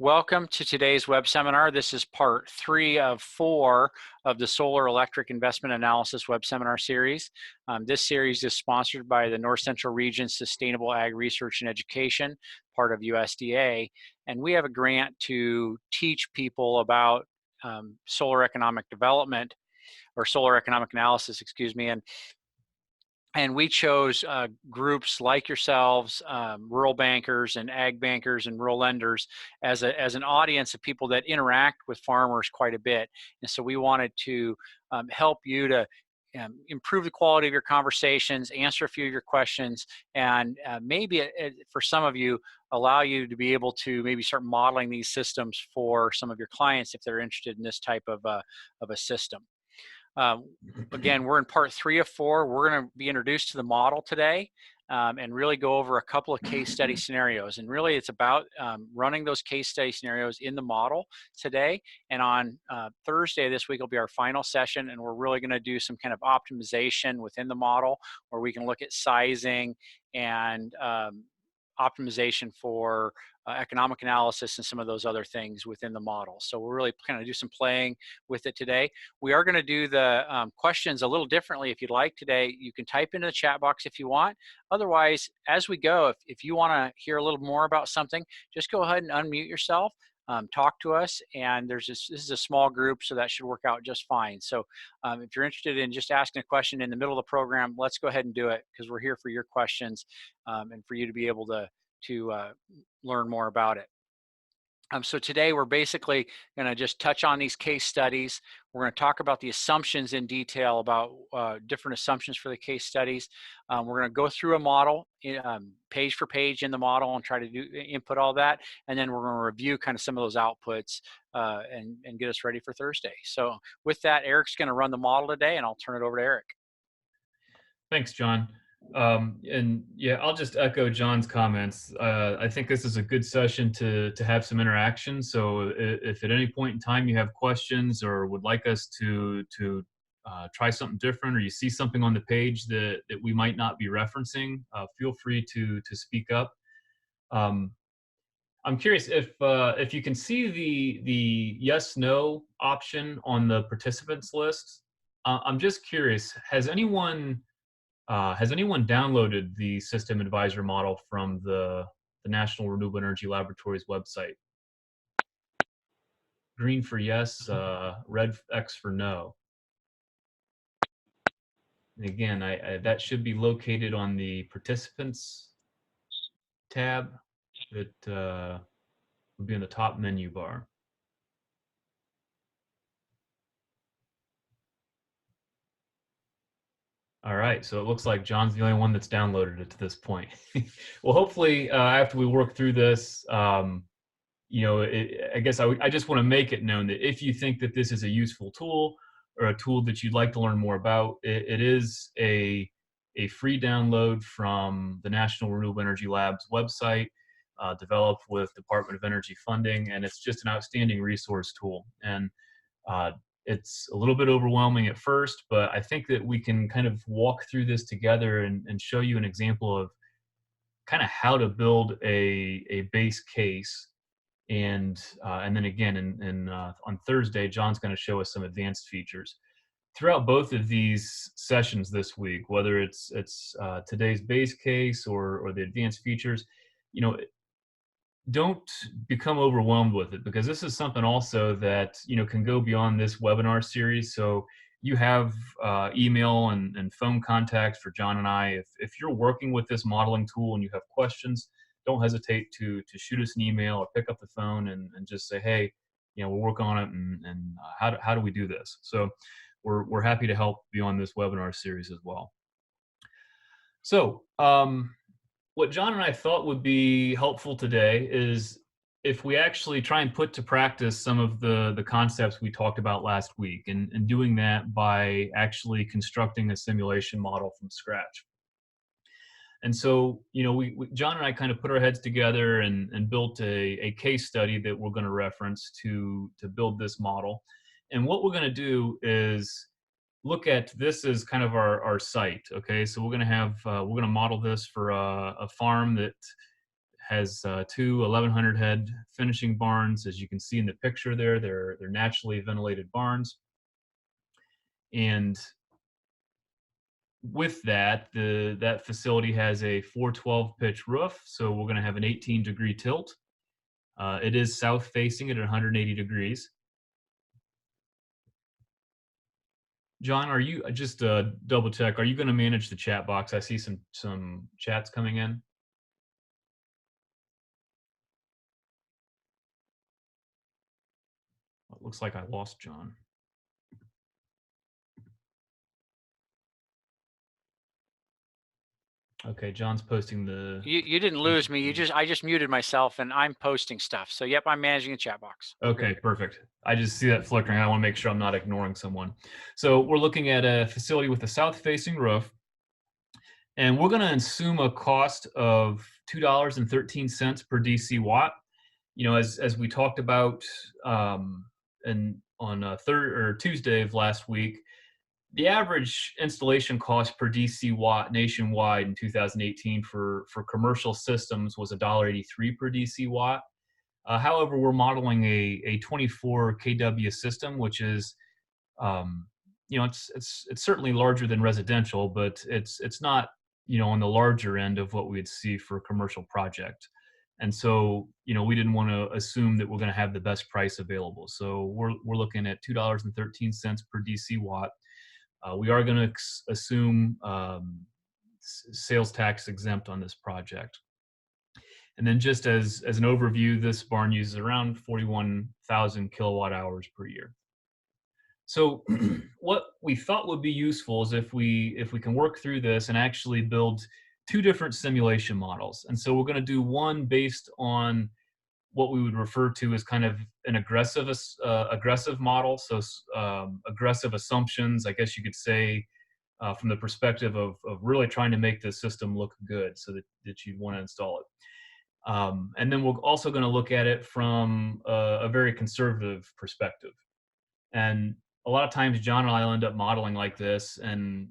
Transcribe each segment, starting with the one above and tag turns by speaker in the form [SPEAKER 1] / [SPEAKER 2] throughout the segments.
[SPEAKER 1] Welcome to today's web seminar. This is part 3 of 4 of the Solar Electric Investment Analysis web seminar series. This series is sponsored by the North Central Region Sustainable Ag Research and Education, part of USDA, and we have a grant to teach people about solar economic development, or solar economic analysis, excuse me, and we chose groups like yourselves, rural bankers and ag bankers and rural lenders as an audience of people that interact with farmers quite a bit. And so we wanted to help you to improve the quality of your conversations, answer a few of your questions, and maybe for some of you, allow you to be able to maybe start modeling these systems for some of your clients if they're interested in this type of a system. Again, we're in part 3 of 4. We're going to be introduced to the model today and really go over a couple of case study scenarios. And really, it's about running those case study scenarios in the model today. And on Thursday this week will be our final session, and we're really going to do some kind of optimization within the model where we can look at sizing and optimization for economic analysis and some of those other things within the model. So we'll really kind of do some playing with it today. We are going to do the questions a little differently if you'd like today. You can type into the chat box if you want. Otherwise, as we go, if you want to hear a little more about something, just go ahead and unmute yourself. Talk to us, and this is a small group, so that should work out just fine. So if you're interested in just asking a question in the middle of the program, let's go ahead and do it, because we're here for your questions and for you to be able to learn more about it. So today we're basically going to just touch on these case studies. We're going to talk about the assumptions in detail, about different assumptions for the case studies. We're going to go through a model page for page in the model and try to input all that. And then we're going to review kind of some of those outputs and get us ready for Thursday. So with that, Eric's going to run the model today, and I'll turn it over to Eric.
[SPEAKER 2] Thanks, John. And yeah, I'll just echo John's comments. I think this is a good session to have some interaction. So if at any point in time you have questions or would like us to try something different, or you see something on the page that we might not be referencing, feel free to speak up. I'm curious if you can see the yes/no option on the participants list. I'm just curious, has anyone downloaded the System Advisor model from the National Renewable Energy Laboratories website? Green for yes, red X for no. And again, that should be located on the Participants tab. It would be in the top menu bar. All right, so it looks like John's the only one that's downloaded it to this point. Well, hopefully, after we work through this, you know, I guess I just want to make it known that if you think that this is a useful tool or a tool that you'd like to learn more about, it is a free download from the National Renewable Energy Lab's website, developed with Department of Energy funding, and it's just an outstanding resource tool. And it's a little bit overwhelming at first, but I think that we can kind of walk through this together and show you an example of kind of how to build a base case. And then again, on Thursday, John's going to show us some advanced features. Throughout both of these sessions this week, whether it's today's base case or the advanced features, you know, don't become overwhelmed with it, because this is something also that, you know, can go beyond this webinar series. So you have email and phone contact for John and I. If you're working with this modeling tool and you have questions, don't hesitate to shoot us an email or pick up the phone and just say, hey, you know, we'll work on it, and how do we do this? So we're happy to help beyond this webinar series as well. So what John and I thought would be helpful today is if we actually try and put to practice some of the concepts we talked about last week, and doing that by actually constructing a simulation model from scratch. And so, you know, John and I kind of put our heads together and built a case study that we're going to reference to build this model. And what we're going to do is look at this as kind of our site. Okay, so we're going to model this for a farm that has two 1,100 head finishing barns. As you can see in the picture there, they're naturally ventilated barns. And with that, that facility has a 412 pitch roof, so we're going to have an 18-degree tilt. It is south facing at 180 degrees. John, are you just double check? Are you going to manage the chat box? I see some chats coming in. It looks like I lost John. Okay, John's posting the.
[SPEAKER 1] You didn't lose me. I just muted myself and I'm posting stuff. So yep, I'm managing the chat box.
[SPEAKER 2] Okay, perfect. I just see that flickering. I want to make sure I'm not ignoring someone. So we're looking at a facility with a south-facing roof, and we're going to assume a cost of $2.13 per DC watt. You know, as we talked about, and on Tuesday of last week, the average installation cost per DC watt nationwide in 2018 for commercial systems was $1.83 per DC watt. However, we're modeling a 24 kW system, which is, you know, it's certainly larger than residential, but it's not, you know, on the larger end of what we'd see for a commercial project. And so, you know, we didn't want to assume that we're going to have the best price available. So we're looking at $2.13 per DC watt. We are going to assume sales tax exempt on this project. And then just as an overview, this barn uses around 41,000 kilowatt hours per year. So what we thought would be useful is if we can work through this and actually build two different simulation models. And so we're going to do one based on what we would refer to as kind of an aggressive model. So aggressive assumptions, I guess you could say, from the perspective of really trying to make the system look good so that you'd want to install it. And then we're also going to look at it from a very conservative perspective. And a lot of times John and I end up modeling like this, and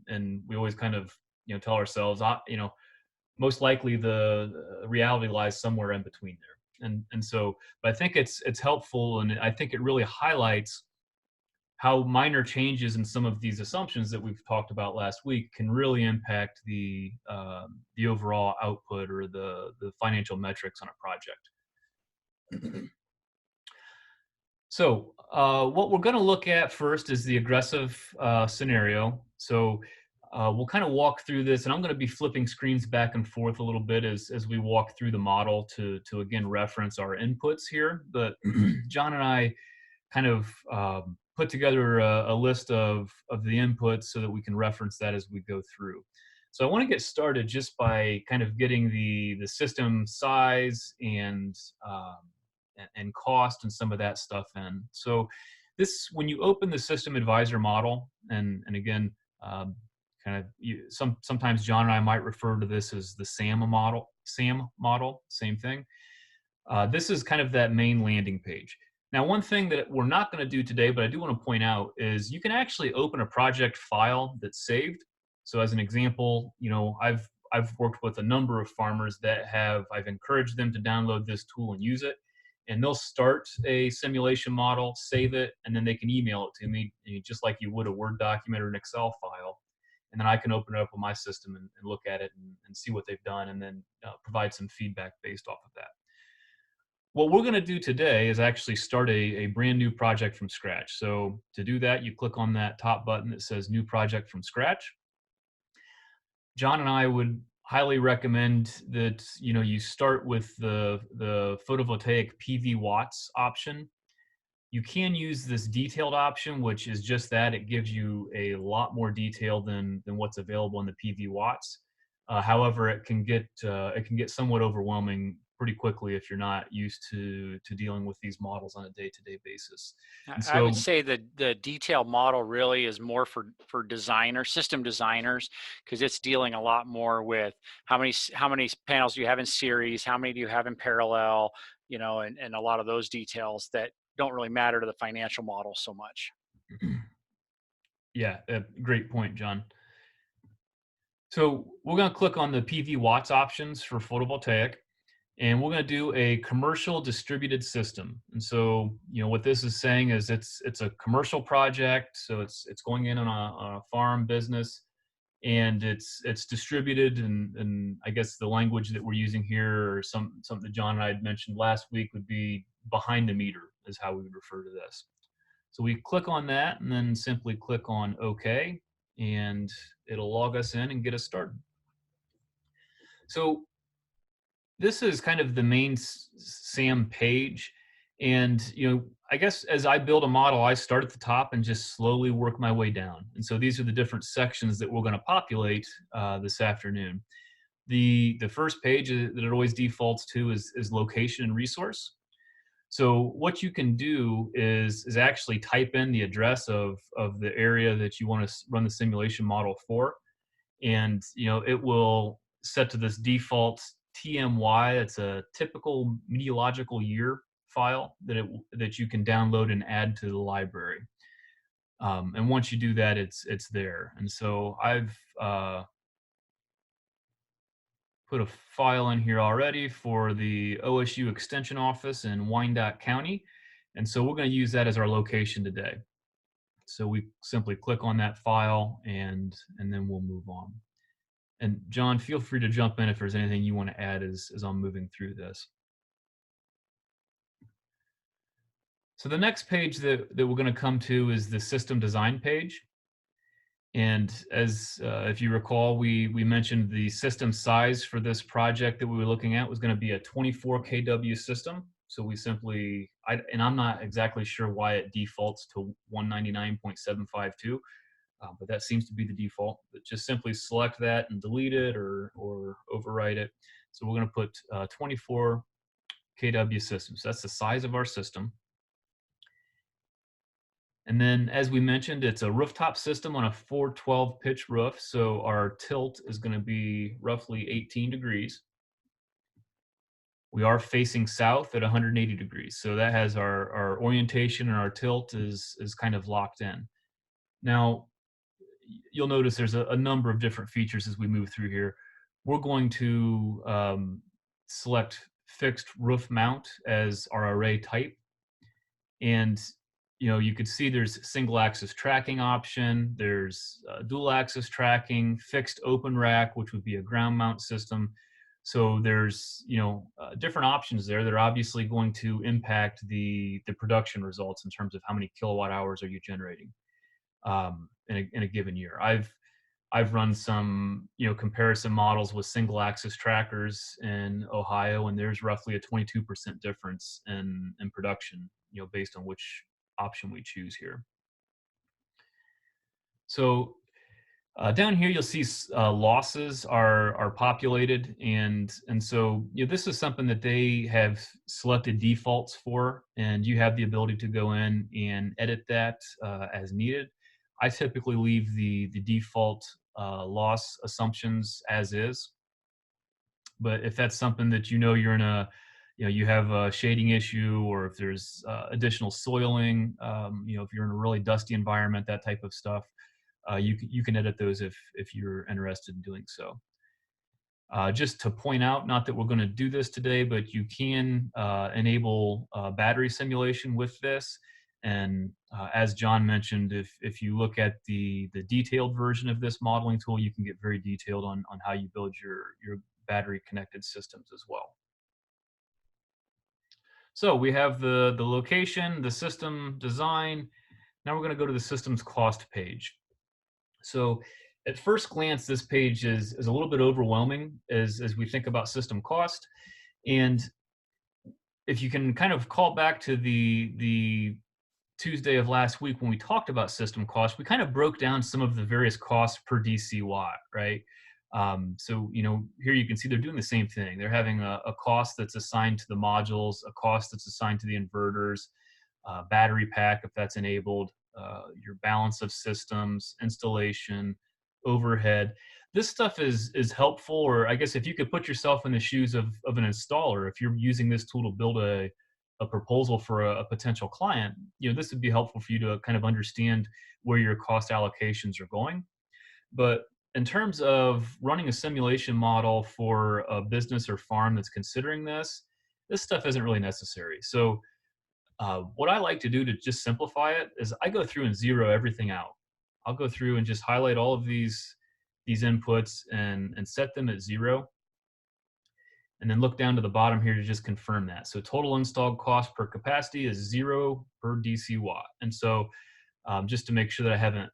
[SPEAKER 2] we always kind of, you know, tell ourselves, you know, most likely the reality lies somewhere in between there. And so, but I think it's helpful, and I think it really highlights how minor changes in some of these assumptions that we've talked about last week can really impact the overall output or the financial metrics on a project. So what we're going to look at first is the aggressive scenario. So we'll kind of walk through this, and I'm going to be flipping screens back and forth a little bit as we walk through the model to again reference our inputs here. But John and I kind of put together a list of the inputs so that we can reference that as we go through. So I want to get started just by kind of getting the system size and cost and some of that stuff in. So this, when you open the system advisor model, and again, kind of sometimes John and I might refer to this as the SAM model, same thing. This is kind of that main landing page. Now, one thing that we're not going to do today, but I do want to point out, is you can actually open a project file that's saved. So as an example, you know, I've worked with a number of farmers that I've encouraged them to download this tool and use it. And they'll start a simulation model, save it, and then they can email it to me, just like you would a Word document or an Excel file. And then I can open it up on my system and look at it and see what they've done, and then provide some feedback based off of that. What we're going to do today is actually start a brand new project from scratch. So to do that, you click on that top button that says New Project from Scratch. John and I would highly recommend that you start with the photovoltaic PV watts option. You can use this detailed option, which is just that. It gives you a lot more detail than what's available in the PV watts. However, it can get somewhat overwhelming pretty quickly if you're not used to dealing with these models on a day-to-day basis. And so,
[SPEAKER 1] I would say the detailed model really is more for system designers, because it's dealing a lot more with how many panels do you have in series, how many do you have in parallel, and a lot of those details that don't really matter to the financial model so much.
[SPEAKER 2] Yeah, great point, John. So we're going to click on the PV watts options for photovoltaic. And we're going to do a commercial distributed system. And so, what this is saying is it's a commercial project. So it's going in on a farm business, and it's distributed. And I guess the language that we're using here, or something that John and I had mentioned last week, would be behind the meter is how we would refer to this. So we click on that and then simply click on OK, and it'll log us in and get us started. So this is kind of the main SAM page. And, I guess as I build a model, I start at the top and just slowly work my way down. And so these are the different sections that we're going to populate this afternoon. The first page that it always defaults to is location and resource. So what you can do is actually type in the address of the area that you want to run the simulation model for, and it will set to this default TMY. It's a typical meteorological year file that you can download and add to the library. And once you do that, it's there. And so I've put a file in here already for the OSU Extension Office in Wyandotte County. And so we're going to use that as our location today. So we simply click on that file, and then we'll move on. And John, feel free to jump in if there's anything you want to add as I'm moving through this. So the next page that we're going to come to is the system design page. And as if you recall, we mentioned the system size for this project that we were looking at was going to be a 24 kW system. So we simply, and I'm not exactly sure why it defaults to 199.752. But that seems to be the default. But just simply select that and delete it or overwrite it. So we're going to put 24 kW system. So that's the size of our system. And then, as we mentioned, it's a rooftop system on a 412 pitch roof. So our tilt is going to be roughly 18 degrees. We are facing south at 180 degrees. So that has our orientation, and our tilt is kind of locked in. Now, you'll notice there's a number of different features as we move through here. We're going to select fixed roof mount as our array type. And, you could see there's single axis tracking option. There's dual axis tracking, fixed open rack, which would be a ground mount system. So there's, different options there that are obviously going to impact the production results in terms of how many kilowatt hours are you generating in a given year. I've run some comparison models with single axis trackers in Ohio, and there's roughly a 22% difference in production based on which option we choose here. So down here you'll see losses are populated, and so this is something that they have selected defaults for, and you have the ability to go in and edit that as needed. I typically leave the default loss assumptions as is, but if that's something that you're in a you have a shading issue, or if there's additional soiling, if you're in a really dusty environment, that type of stuff, you can edit those if you're interested in doing so. Just to point out, not that we're going to do this today, but you can enable battery simulation with this. And as John mentioned, if you look at the detailed version of this modeling tool, you can get very detailed on how you build your battery connected systems as well. So we have the location, the system design. Now we're going to go to the systems cost page. So at first glance, this page is a little bit overwhelming as we think about system cost. And if you can kind of call back to the Tuesday of last week when we talked about system cost, we kind of broke down some of the various costs per DC watt, right? So, here you can see they're doing the same thing. They're having a cost that's assigned to the modules, a cost that's assigned to the inverters, battery pack, if that's enabled, your balance of systems, installation, overhead. This stuff is helpful, or I guess if you could put yourself in the shoes of an installer, if you're using this tool to build a proposal for a potential client, this would be helpful for you to kind of understand where your cost allocations are going. But in terms of running a simulation model for a business or farm that's considering this stuff isn't really necessary. So what I like to do to just simplify it is I go through and zero everything out. I'll go through and just highlight all of these inputs and set them at 0. And then look down to the bottom here to just confirm that. So total installed cost per capacity is 0 per DC watt. And so just to make sure that I haven't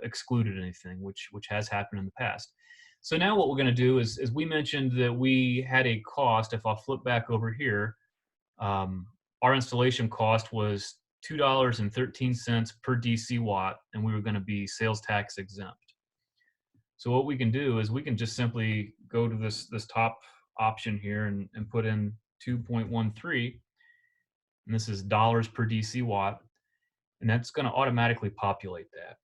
[SPEAKER 2] excluded anything, which has happened in the past. So now what we're going to do is we mentioned that we had a cost. If I'll flip back over here, our installation cost was $2.13 per DC watt, and we were going to be sales tax exempt. So what we can do is we can just simply go to this top option here and put in 2.13, and this is dollars per DC watt, and that's going to automatically populate that.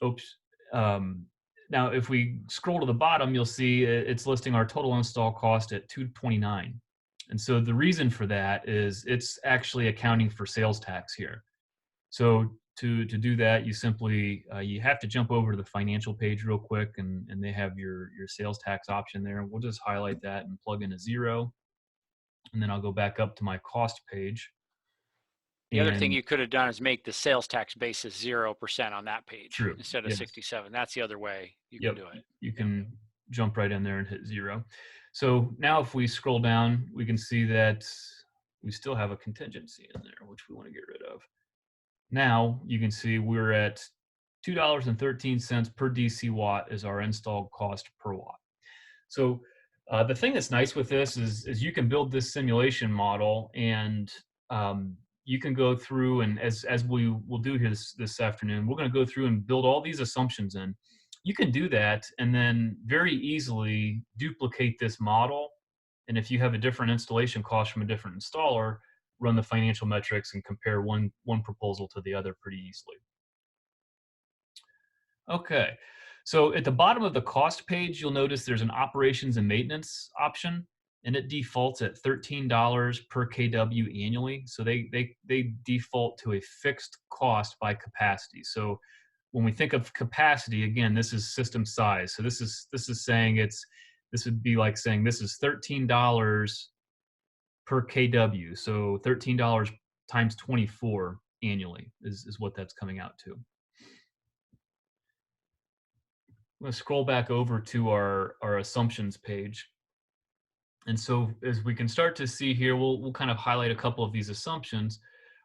[SPEAKER 2] Oops. Now, if we scroll to the bottom, you'll see it's listing our total install cost at $229. And so the reason for that is it's actually accounting for sales tax here. So to do that, you simply, you have to jump over to the financial page real quick, and they have your sales tax option there. We'll just highlight that and plug in a 0. And then I'll go back up to my cost page.
[SPEAKER 1] The other thing you could have done is make the sales tax basis 0% on that page.
[SPEAKER 2] True.
[SPEAKER 1] Instead of 67. That's the other way you can do it.
[SPEAKER 2] You can jump right in there and hit 0. So now if we scroll down, we can see that we still have a contingency in there, which we want to get rid of. Now you can see we're at $2.13 per DC watt is our installed cost per watt. So the thing that's nice with this is you can build this simulation model, and you can go through, and as we will do here this afternoon, we're going to go through and build all these assumptions in. You can do that and then very easily duplicate this model. And if you have a different installation cost from a different installer, run the financial metrics and compare one proposal to the other pretty easily. Okay, so at the bottom of the cost page, you'll notice there's an operations and maintenance option, and it defaults at $13 per kW annually. So they default to a fixed cost by capacity. So when we think of capacity, again, this is system size. So this is saying this would be like saying this is $13 per kW. So $13 times 24 annually is what that's coming out to. I'm going to scroll back over to our assumptions page. And so as we can start to see here, we'll kind of highlight a couple of these assumptions.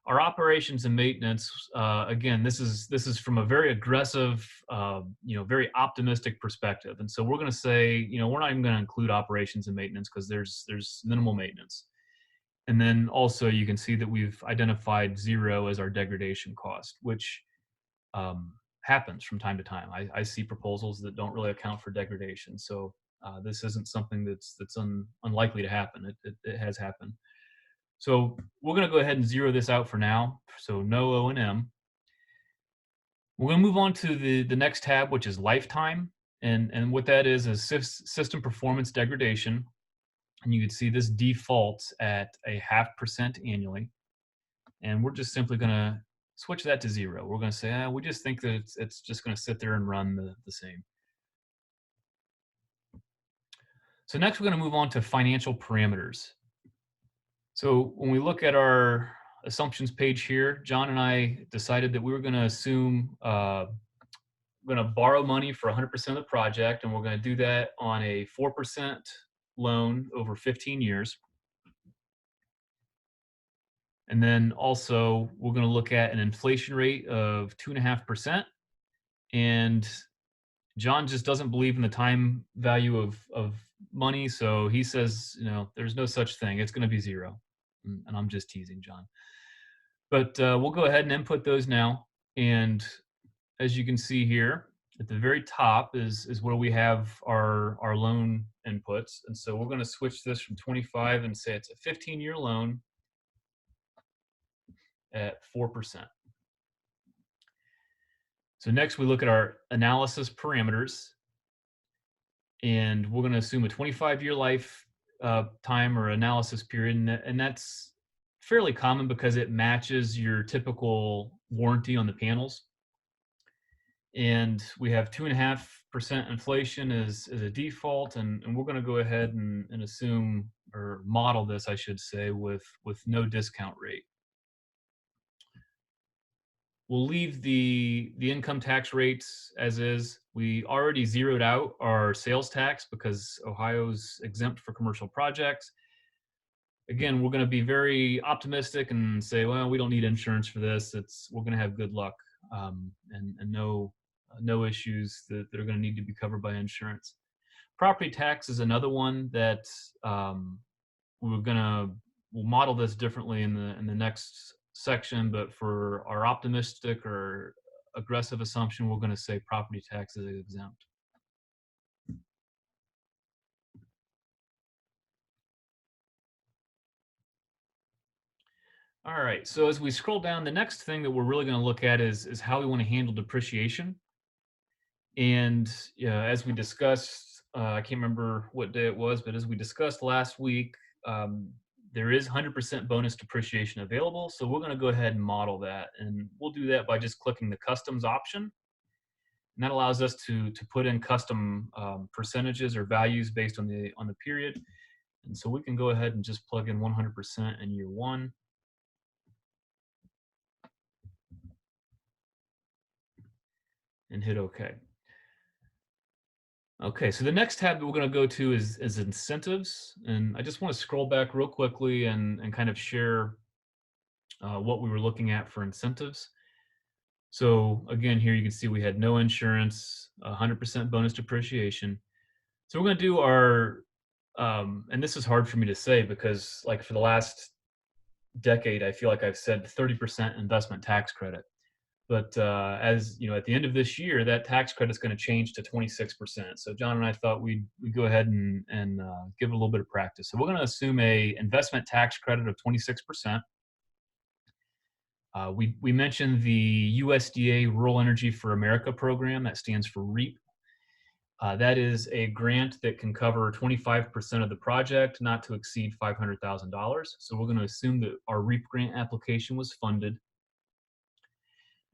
[SPEAKER 2] Our operations and maintenance, again, this is from a very aggressive, very optimistic perspective. And so we're going to say, we're not even going to include operations and maintenance because there's minimal maintenance. And then also you can see that we've identified 0 as our degradation cost, which happens from time to time. I see proposals that don't really account for degradation. So this isn't something that's unlikely to happen. It has happened. So we're going to go ahead and 0 this out for now. So no O&M. We're going to move on to the next tab, which is lifetime. And what that is system performance degradation. And you can see this defaults at a 0.5% annually. And we're just simply going to switch that to 0. We're going to say, we just think that it's just going to sit there and run the same. So next we're going to move on to financial parameters. So when we look at our assumptions page here, John and I decided that we were going to assume we're going to borrow money for 100% of the project, and we're going to do that on a 4% loan over 15 years. And then also we're going to look at an inflation rate of 2.5%. And John just doesn't believe in the time value of money. So he says, there's no such thing. It's going to be 0. And I'm just teasing John. But we'll go ahead and input those now. And as you can see here, at the very top is where we have our loan inputs. And so we're going to switch this from 25 and say it's a 15-year loan at 4%. So next we look at our analysis parameters, and we're going to assume a 25-year life time or analysis period, and that's fairly common because it matches your typical warranty on the panels. and we have 2.5% inflation as a default, and we're going to go ahead and assume, or model this, I should say, with no discount rate. We'll leave the income tax rates as is. We already zeroed out our sales tax because Ohio's exempt for commercial projects. Again, we're going to be very optimistic and say, well, we don't need insurance for this. We're going to have good luck, and no issues that are going to need to be covered by insurance. Property tax is another one that we'll model this differently in the next section, but for our optimistic or aggressive assumption, we're going to say property tax is exempt. All right, so as we scroll down, the next thing that we're really going to look at is how we want to handle depreciation. And as we discussed, I can't remember what day it was, but as we discussed last week, there is 100% bonus depreciation available. So we're going to go ahead and model that. And we'll do that by just clicking the customs option. And that allows us to put in custom percentages or values based on the period. And so we can go ahead and just plug in 100% in year one. And hit OK. Okay, so the next tab that we're going to go to is incentives. And I just want to scroll back real quickly and kind of share what we were looking at for incentives. So again, here you can see we had no insurance, 100% bonus depreciation. So we're going to do our, and this is hard for me to say because like for the last decade, I feel like I've said 30% investment tax credit. But as you know, at the end of this year, that tax credit is going to change to 26%. So John and I thought we'd go ahead and give it a little bit of practice. So we're going to assume a investment tax credit of 26%. We mentioned the USDA Rural Energy for America program. That stands for REAP. That is a grant that can cover 25% of the project, not to exceed $500,000. So we're going to assume that our REAP grant application was funded.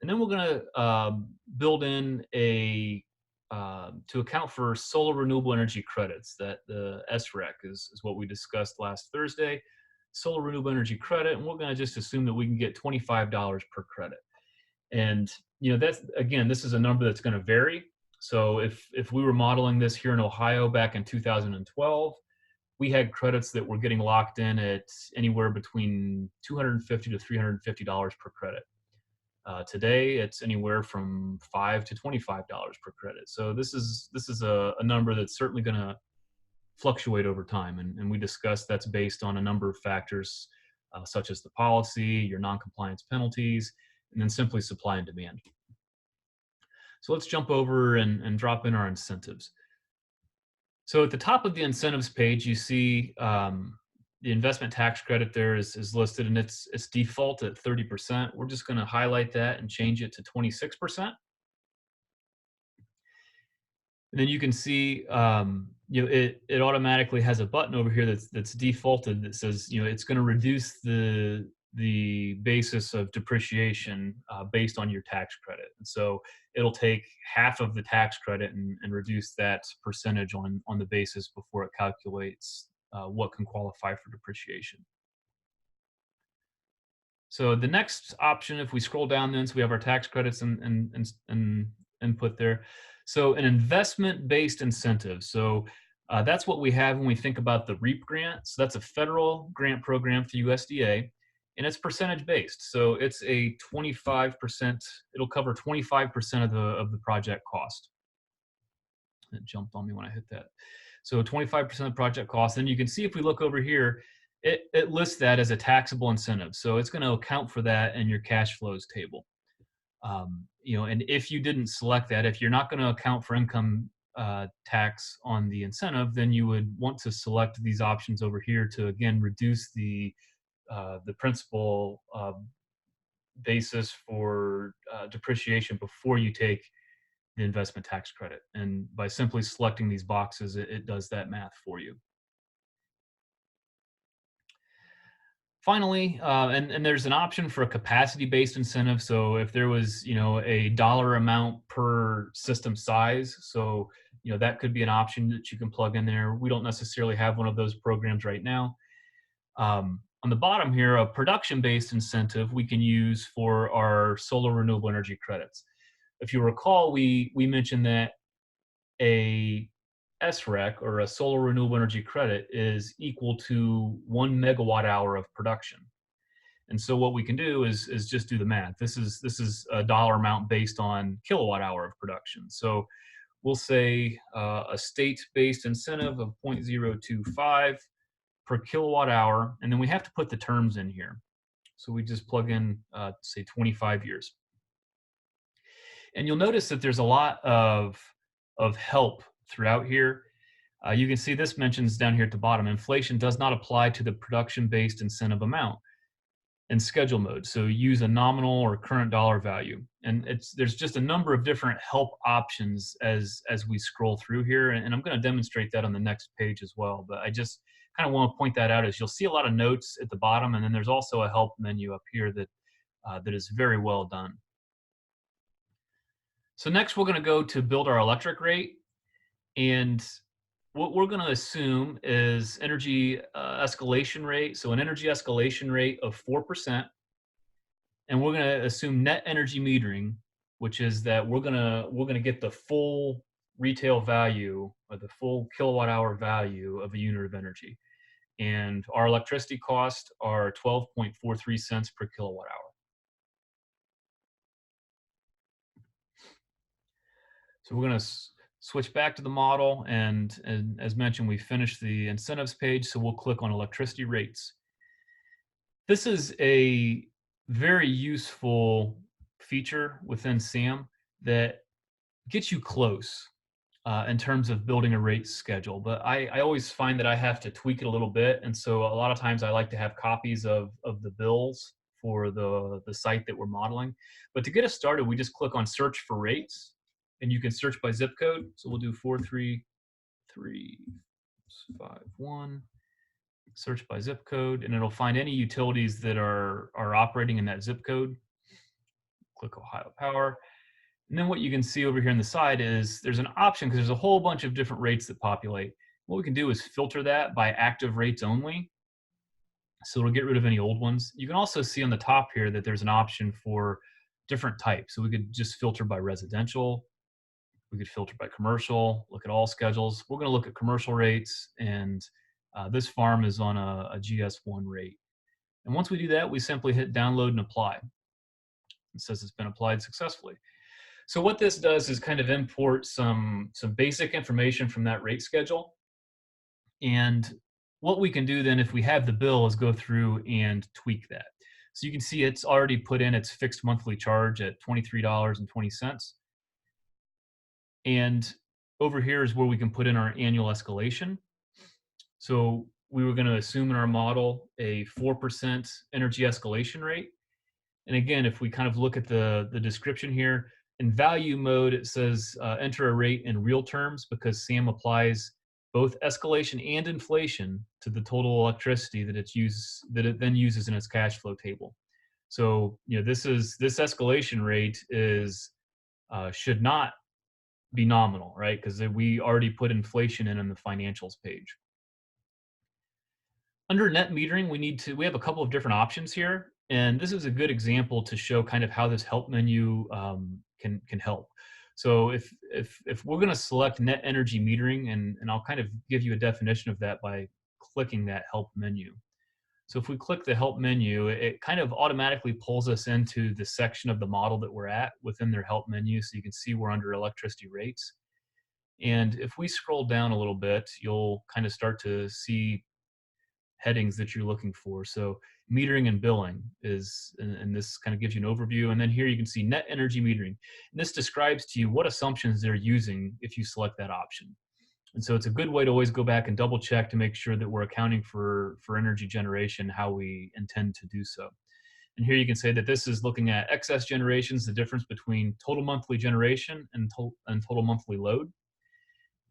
[SPEAKER 2] And then we're going to build in to account for solar renewable energy credits, that the SREC is what we discussed last Thursday. Solar renewable energy credit, and we're going to just assume that we can get $25 per credit. And that's, again, this is a number that's going to vary. So if we were modeling this here in Ohio back in 2012, we had credits that were getting locked in at anywhere between $250 to $350 per credit. Today, it's anywhere from $5 to $25 per credit. So this is a number that's certainly going to fluctuate over time, and we discussed that's based on a number of factors, such as the policy, your non-compliance penalties, and then simply supply and demand. So let's jump over and drop in our incentives. So at the top of the incentives page, you see the investment tax credit there is listed, and it's default at 30%. We're just going to highlight that and change it to 26%. And then you can see, it automatically has a button over here that's defaulted that says, it's going to reduce the basis of depreciation based on your tax credit. And so it'll take half of the tax credit and reduce that percentage on the basis before it calculates what can qualify for depreciation. So the next option, if we scroll down then, so we have our tax credits and input there. So an investment-based incentive. So that's what we have when we think about the REAP grant. So that's a federal grant program for USDA, and it's percentage-based. So it's a 25%. It'll cover 25% of the project cost. It jumped on me when I hit that. So 25% of the project cost. And you can see if we look over here, it lists that as a taxable incentive. So it's going to account for that in your cash flows table. And if you didn't select that, if you're not going to account for income tax on the incentive, then you would want to select these options over here to, again, reduce the principal basis for depreciation before you take the investment tax credit. And by simply selecting these boxes, it does that math for you. Finally, and there's an option for a capacity-based incentive. So if there was, a dollar amount per system size, so that could be an option that you can plug in there. We don't necessarily have one of those programs right now. On the bottom here, a production-based incentive we can use for our solar renewable energy credits. If you recall, we mentioned that a SREC, or a solar renewable energy credit, is equal to 1 megawatt hour of production. And so what we can do is just do the math. This is a dollar amount based on kilowatt hour of production. So we'll say a state-based incentive of 0.025 per kilowatt hour, and then we have to put the terms in here. So we just plug in, say, 25 years. And you'll notice that there's a lot of help throughout here. You can see this mentions down here at the bottom, inflation does not apply to the production-based incentive amount in schedule mode. So use a nominal or current dollar value. And there's just a number of different help options as we scroll through here. And I'm going to demonstrate that on the next page as well. But I just kind of want to point that out, as you'll see a lot of notes at the bottom. And then there's also a help menu up here that is very well done. So next we're going to go to build our electric rate. And what we're going to assume is energy escalation rate. So an energy escalation rate of 4%. And we're going to assume net energy metering, which is that we're going to get the full retail value, or the full kilowatt hour value of a unit of energy. And our electricity costs are 12.43 cents per kilowatt hour. So we're going to switch back to the model, and as mentioned, we finished the incentives page, so we'll click on electricity rates. This is a very useful feature within SAM that gets you close in terms of building a rate schedule, but I always find that I have to tweak it a little bit, and so a lot of times I like to have copies of the bills for the site that we're modeling. But to get us started, we just click on search for rates, and you can search by zip code. So we'll do 43351, search by zip code, and it'll find any utilities that are operating in that zip code. Click Ohio Power. And then what you can see over here on the side is there's an option, because there's a whole bunch of different rates that populate. What we can do is filter that by active rates only. So it'll get rid of any old ones. You can also see on the top here that there's an option for different types. So we could just filter by residential. We could filter by commercial, look at all schedules. We're going to look at commercial rates, and this farm is on a GS1 rate. And once we do that, we simply hit download and apply. It says it's been applied successfully. So what this does is kind of import some basic information from that rate schedule. And what we can do then, if we have the bill, is go through and tweak that. So you can see it's already put in its fixed monthly charge at $23.20. And over here is where we can put in our annual escalation. So we were going to assume in our model a 4% energy escalation rate. And again, if we kind of look at the description here, in value mode, it says enter a rate in real terms, because SAM applies both escalation and inflation to the total electricity that it then uses in its cash flow table. So this escalation rate should not be nominal, right? Because we already put inflation in the financials page. Under net metering, we have a couple of different options here, and this is a good example to show kind of how this help menu can help. So if we're going to select net energy metering, and I'll kind of give you a definition of that by clicking that help menu. So if we click the help menu, it kind of automatically pulls us into the section of the model that we're at within their help menu. So you can see we're under electricity rates. And if we scroll down a little bit, you'll kind of start to see headings that you're looking for. So metering and billing is, and this kind of gives you an overview. And then here you can see net energy metering. And this describes to you what assumptions they're using if you select that option. And so it's a good way to always go back and double check to make sure that we're accounting for energy generation how we intend to do so. And here you can say that this is looking at excess generations, the difference between total monthly generation and total monthly load.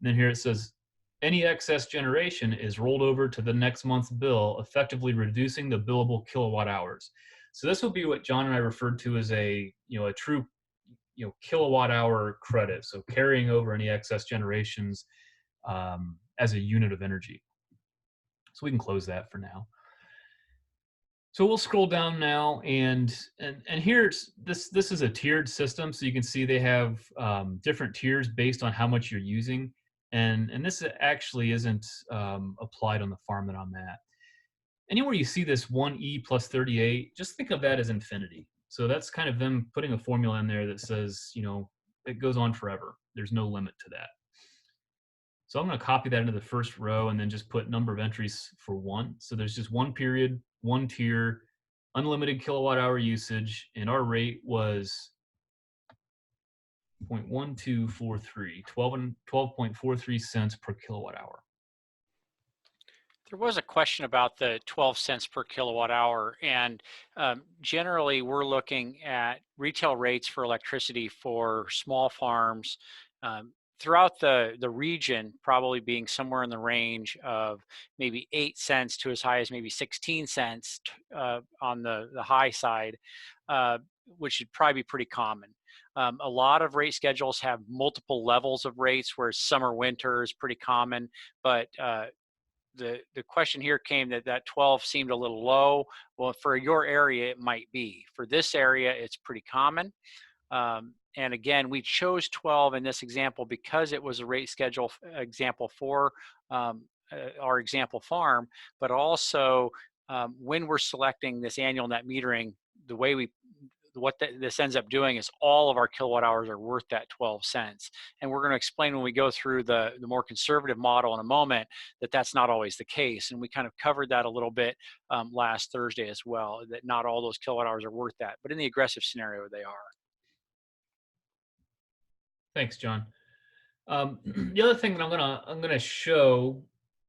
[SPEAKER 2] And then here it says any excess generation is rolled over to the next month's bill, effectively reducing the billable kilowatt hours. So this would be what John and I referred to as a true kilowatt hour credit. So carrying over any excess generations as a unit of energy. So we can close that for now. So we'll scroll down now, and here's this. This is a tiered system, so you can see they have different tiers based on how much you're using, and this actually isn't applied on the farm that I'm at. Anywhere you see this 1E plus 38, just think of that as infinity. So that's kind of them putting a formula in there that says, it goes on forever. There's no limit to that. So I'm going to copy that into the first row and then just put number of entries for 1. So there's just one period, one tier, unlimited kilowatt hour usage, and our rate was 0.1243, 12.43 cents per kilowatt hour.
[SPEAKER 1] There was a question about the 12 cents per kilowatt hour, and generally we're looking at retail rates for electricity for small farms throughout the region, probably being somewhere in the range of maybe 8 cents to as high as maybe 16 cents on the high side, which would probably be pretty common. A lot of rate schedules have multiple levels of rates, whereas summer, winter is pretty common, but the question here came that 12 seemed a little low. Well, for your area, it might be. For this area, it's pretty common. And again, we chose 12 in this example because it was a rate schedule example for our example farm, but also when we're selecting this annual net metering, the way this ends up doing is all of our kilowatt hours are worth that 12 cents. And we're going to explain when we go through the more conservative model in a moment that that's not always the case. And we kind of covered that a little bit last Thursday as well, that not all those kilowatt hours are worth that. But in the aggressive scenario, they are.
[SPEAKER 2] Thanks, John. The other thing that I'm gonna show,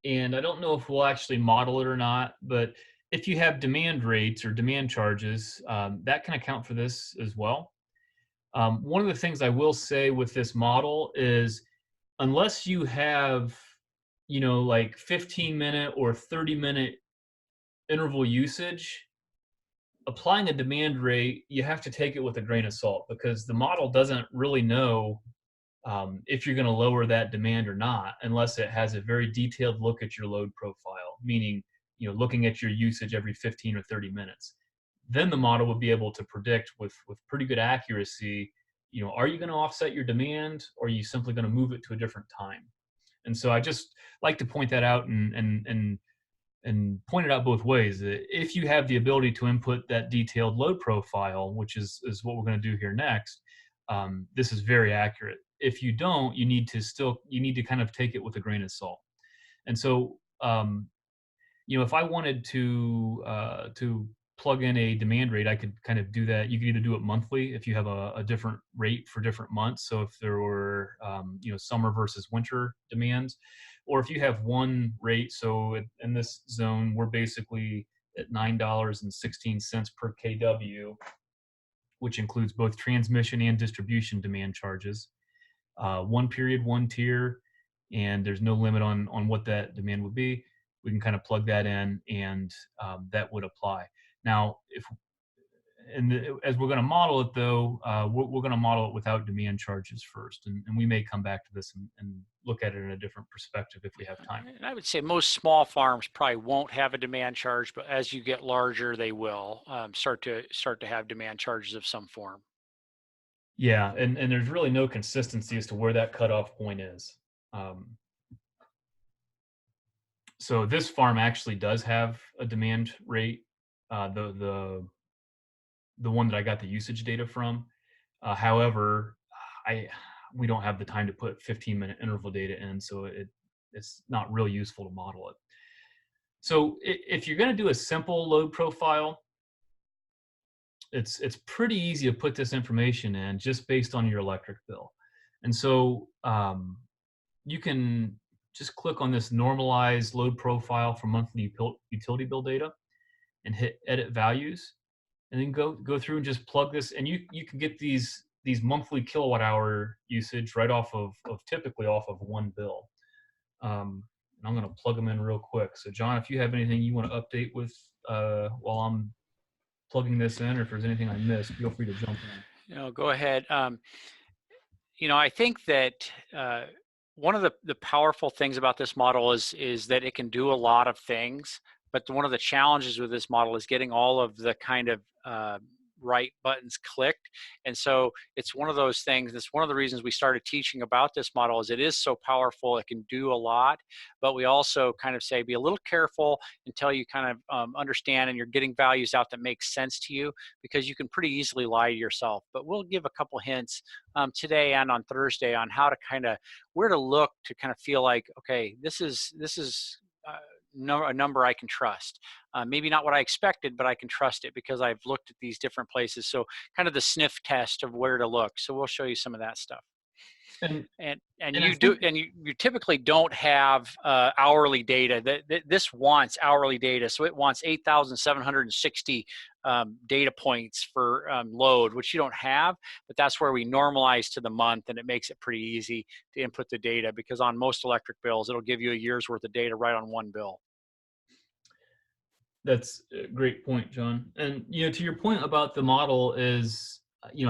[SPEAKER 2] and I don't know if we'll actually model it or not, but if you have demand rates or demand charges, that can account for this as well. One of the things I will say with this model is, unless you have, like 15-minute or 30-minute interval usage, applying a demand rate, you have to take it with a grain of salt, because the model doesn't really know if you're going to lower that demand or not, unless it has a very detailed look at your load profile, meaning, looking at your usage every 15 or 30 minutes. Then the model would be able to predict with pretty good accuracy, are you going to offset your demand, or are you simply going to move it to a different time? And so I just like to point that out and point it out both ways. If you have the ability to input that detailed load profile, which is what we're going to do here next, this is very accurate. If you don't, you need to kind of take it with a grain of salt. And so, if I wanted to plug in a demand rate, I could kind of do that. You could either do it monthly if you have a different rate for different months. So if there were, summer versus winter demands, or if you have one rate. So in this zone, we're basically at $9.16 per kW, which includes both transmission and distribution demand charges. One period, one tier, and there's no limit on what that demand would be. We can kind of plug that in, and that would apply. Now, as we're going to model it, though, we're going to model it without demand charges first, and we may come back to this and look at it in a different perspective if we have time.
[SPEAKER 1] And I would say most small farms probably won't have a demand charge, but as you get larger, they will start to have demand charges of some form.
[SPEAKER 2] Yeah, and there's really no consistency as to where that cutoff point is. So this farm actually does have a demand rate, the one that I got the usage data from. However, we don't have the time to put 15-minute interval data in, so it's not really useful to model it. So if you're going to do a simple load profile, it's pretty easy to put this information in just based on your electric bill. And so you can just click on this normalized load profile for monthly utility bill data and hit edit values, and then go through and just plug this, and you can get these monthly kilowatt hour usage right off of typically off of one bill. and I'm going to plug them in real quick. So John, if you have anything you want to update with while I'm plugging this in, or if there's anything I missed, feel free to jump in.
[SPEAKER 1] Go ahead. I think that one of the powerful things about this model is that it can do a lot of things, but one of the challenges with this model is getting all of the kind of right buttons clicked. And so it's one of those things, that's one of the reasons we started teaching about this model, is it is so powerful, it can do a lot, but we also kind of say be a little careful until you kind of understand and you're getting values out that make sense to you, because you can pretty easily lie to yourself. But we'll give a couple hints today and on Thursday on how to kind of, where to look to kind of feel like, okay, this is a number I can trust. Maybe not what I expected, but I can trust it because I've looked at these different places. So kind of the sniff test of where to look. So we'll show you some of that stuff.
[SPEAKER 2] And
[SPEAKER 1] You typically don't have hourly data. This wants hourly data, so it wants 8,760 data points for load, which you don't have. But that's where we normalize to the month, and it makes it pretty easy to input the data, because on most electric bills, it'll give you a year's worth of data right on one bill.
[SPEAKER 2] That's a great point, John. And to your point about the model is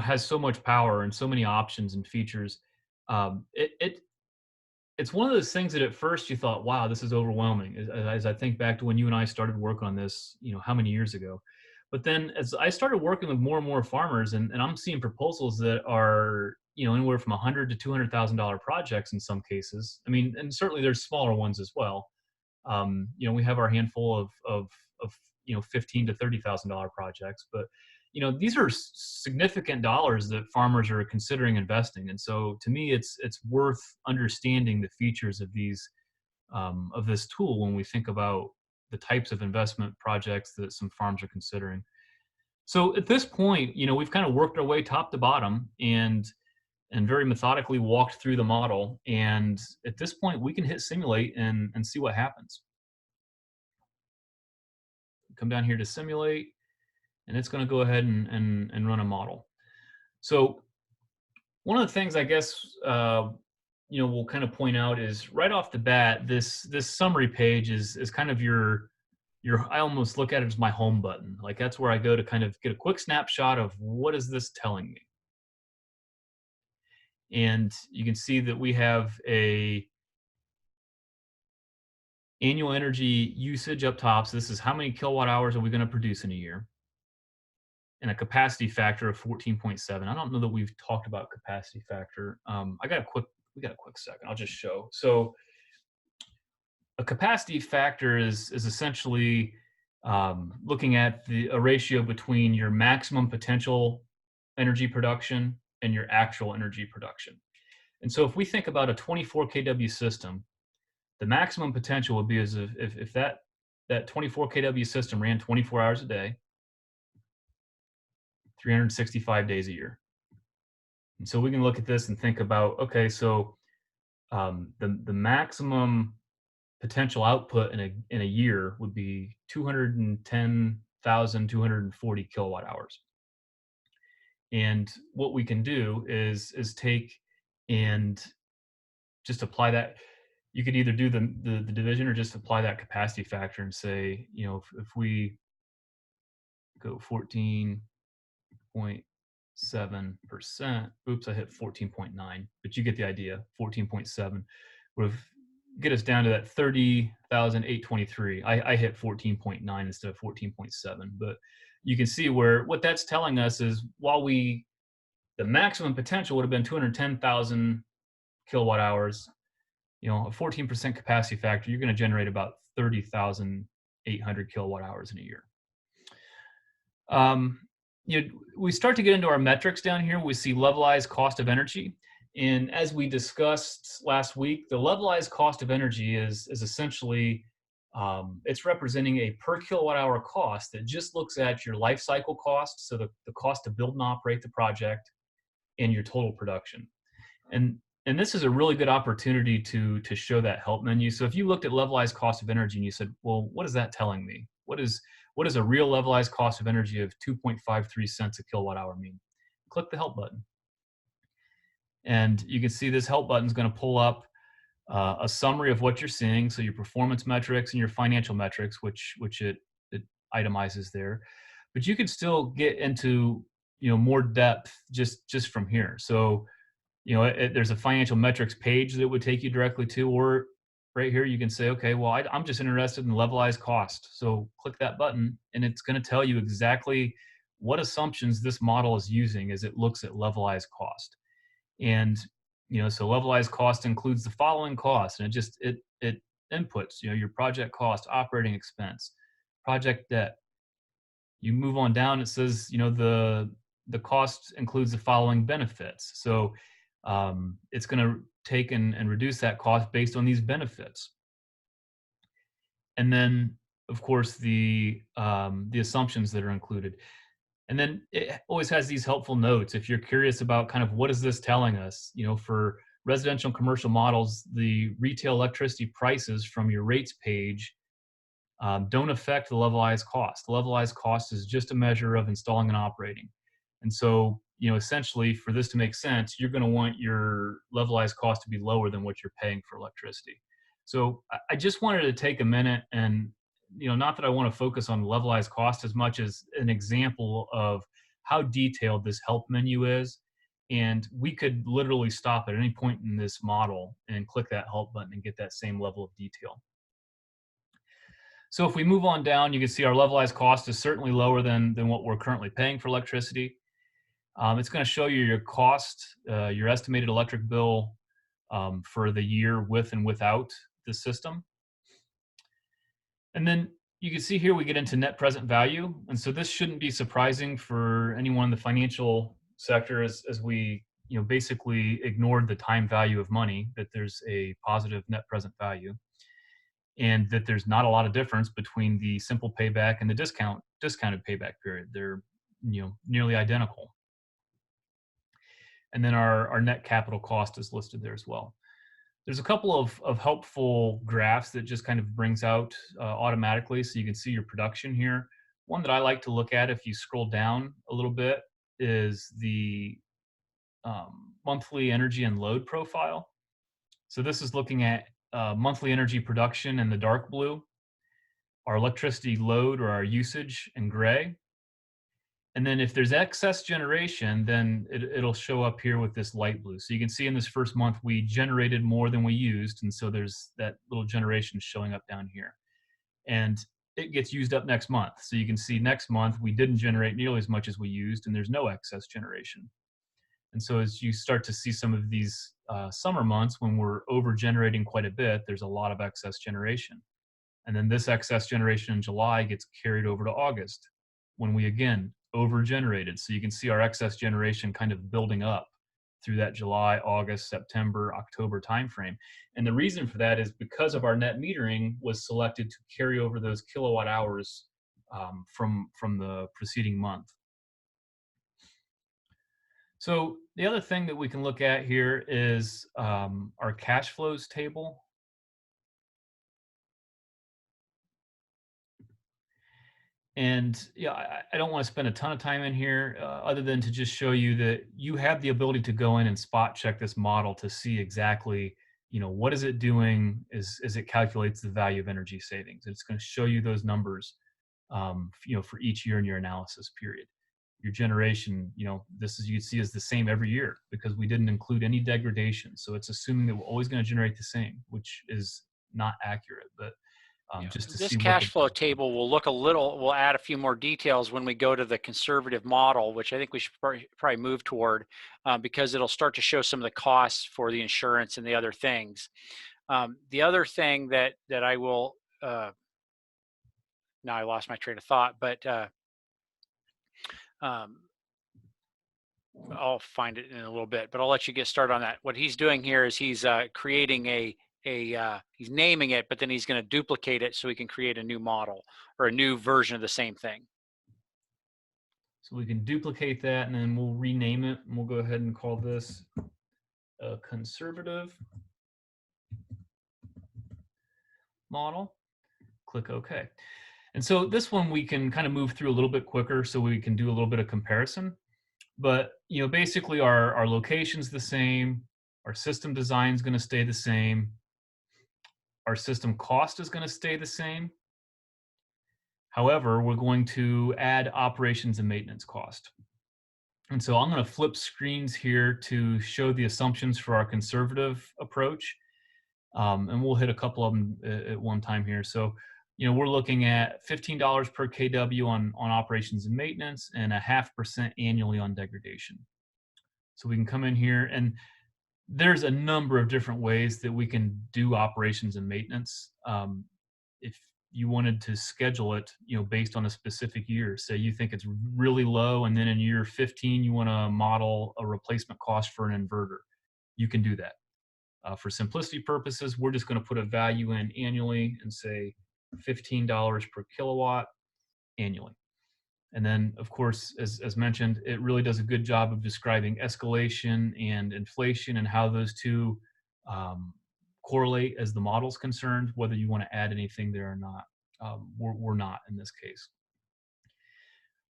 [SPEAKER 2] has so much power and so many options and features. It's one of those things that at first you thought, wow, this is overwhelming. As I think back to when you and I started working on this, how many years ago. But then as I started working with more and more farmers, and I'm seeing proposals that are, anywhere from $100,000 to $200,000 projects in some cases. I mean, and certainly there's smaller ones as well. We have our handful of $15,000 to $30,000 projects, but these are significant dollars that farmers are considering investing. And so to me, it's worth understanding the features of these of this tool when we think about the types of investment projects that some farms are considering. So at this point, we've kind of worked our way top to bottom and very methodically walked through the model. And at this point, we can hit simulate and see what happens. Come down here to simulate, and it's going to go ahead and run a model. So one of the things I guess we'll kind of point out is right off the bat, this summary page is kind of your I almost look at it as my home button. Like that's where I go to kind of get a quick snapshot of what is this telling me. And you can see that we have a annual energy usage up top. So this is how many kilowatt hours are we going to produce in a year, and a capacity factor of 14.7. I don't know that we've talked about capacity factor. We got a quick second. I'll just show. So a capacity factor is essentially looking at a ratio between your maximum potential energy production and your actual energy production. And so if we think about a 24 kW system, the maximum potential would be as if that 24 kW system ran 24 hours a day, 365 days a year. And so we can look at this and think about, okay, so the maximum potential output in a year would be 210,240 kilowatt hours. And what we can do is take and just apply that. You could either do the division or just apply that capacity factor and say, if we go 14.7%, oops, I hit 14.9, but you get the idea, 14.7 would get us down to that 30,823. I hit 14.9 instead of 14.7, but you can see what that's telling us is while the maximum potential would have been 210,000 kilowatt hours, a 14% capacity factor, you're going to generate about 30,800 kilowatt hours in a year. We start to get into our metrics down here. We see levelized cost of energy. And as we discussed last week, the levelized cost of energy is essentially, it's representing a per kilowatt hour cost that just looks at your life cycle cost, so the cost to build and operate the project, and your total production. And this is a really good opportunity to show that help menu. So if you looked at levelized cost of energy and you said, well, what is that telling me? What is a real levelized cost of energy of 2.53 cents a kilowatt hour mean? Click the help button. And you can see this help button is going to pull up a summary of what you're seeing, so your performance metrics and your financial metrics, which it itemizes there. But you can still get into more depth just from here. So there's a financial metrics page that would take you directly to, or right here you can say, okay, well, I'm just interested in levelized cost. So click that button, and it's going to tell you exactly what assumptions this model is using as it looks at levelized cost. And so levelized cost includes the following costs, and it inputs your project cost, operating expense, project debt. You move on down, it says the cost includes the following benefits. So it's going to take and reduce that cost based on these benefits. And then, of course, the assumptions that are included. And then it always has these helpful notes. If you're curious about kind of what is this telling us, for residential and commercial models, the retail electricity prices from your rates page don't affect the levelized cost. The levelized cost is just a measure of installing and operating. And so, essentially, for this to make sense, you're going to want your levelized cost to be lower than what you're paying for electricity. So I just wanted to take a minute and, not that I want to focus on levelized cost as much as an example of how detailed this help menu is. And we could literally stop at any point in this model and click that help button and get that same level of detail. So if we move on down, you can see our levelized cost is certainly lower than what we're currently paying for electricity. It's going to show you your cost, your estimated electric bill for the year with and without the system. And then you can see here we get into net present value. And so this shouldn't be surprising for anyone in the financial sector as we basically ignored the time value of money, that there's a positive net present value, and that there's not a lot of difference between the simple payback and the discounted payback period. They're nearly identical. And then our net capital cost is listed there as well. There's a couple of helpful graphs that just kind of brings out automatically, so you can see your production here. One that I like to look at, if you scroll down a little bit, is the monthly energy and load profile. So this is looking at monthly energy production in the dark blue, our electricity load or our usage in gray. And then if there's excess generation, then it'll show up here with this light blue. So you can see in this first month, we generated more than we used. And so there's that little generation showing up down here. And it gets used up next month. So you can see next month, we didn't generate nearly as much as we used, and there's no excess generation. And so as you start to see some of these summer months when we're over generating quite a bit, there's a lot of excess generation. And then this excess generation in July gets carried over to August, when we again over generated. So you can see our excess generation kind of building up through that July, August, September, October timeframe. And the reason for that is because of our net metering was selected to carry over those kilowatt hours from the preceding month. So the other thing that we can look at here is our cash flows table. And I don't want to spend a ton of time in here other than to just show you that you have the ability to go in and spot check this model to see exactly, what is it doing as it calculates the value of energy savings. It's going to show you those numbers, for each year in your analysis period. Your generation, this is, you can see, is the same every year because we didn't include any degradation. So it's assuming that we're always going to generate the same, which is not accurate, but just to
[SPEAKER 1] this
[SPEAKER 2] see
[SPEAKER 1] cash flow table will look we'll add a few more details when we go to the conservative model, which I think we should probably move toward because it'll start to show some of the costs for the insurance and the other things. The other thing that I will, now I lost my train of thought, but I'll find it in a little bit, but I'll let you get started on that. What he's doing here is he's creating he's naming it, but then he's going to duplicate it so he can create a new model or a new version of the same thing.
[SPEAKER 2] So we can duplicate that and then we'll rename it, and we'll go ahead and call this a conservative model. Click OK. And so this one we can kind of move through a little bit quicker so we can do a little bit of comparison. But basically our location's the same, our system design is going to stay the same. our system cost is going to stay the same. However, we're going to add operations and maintenance cost. And so I'm going to flip screens here to show the assumptions for our conservative approach. And we'll hit a couple of them at one time here. So, we're looking at $15 per kW on operations and maintenance and 0.5% annually on degradation. So we can come in here, and there's a number of different ways that we can do operations and maintenance. If you wanted to schedule it, based on a specific year, say you think it's really low, and then in year 15 you want to model a replacement cost for an inverter, you can do that. For simplicity purposes, we're just going to put a value in annually and say $15 per kilowatt annually. And then, of course, as mentioned, it really does a good job of describing escalation and inflation and how those two correlate as the model's concerned, whether you want to add anything there or not. We're not in this case.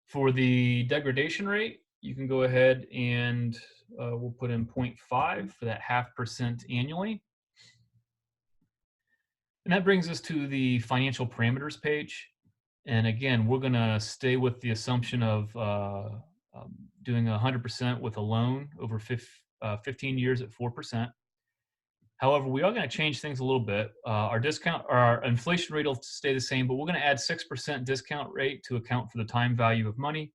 [SPEAKER 2] For the degradation rate, you can go ahead and we'll put in 0.5 for that 0.5% annually. And that brings us to the financial parameters page. And again, we're going to stay with the assumption of doing 100% with a loan over 15 years at 4%. However, we are going to change things a little bit. Our inflation rate will stay the same, but we're going to add 6% discount rate to account for the time value of money.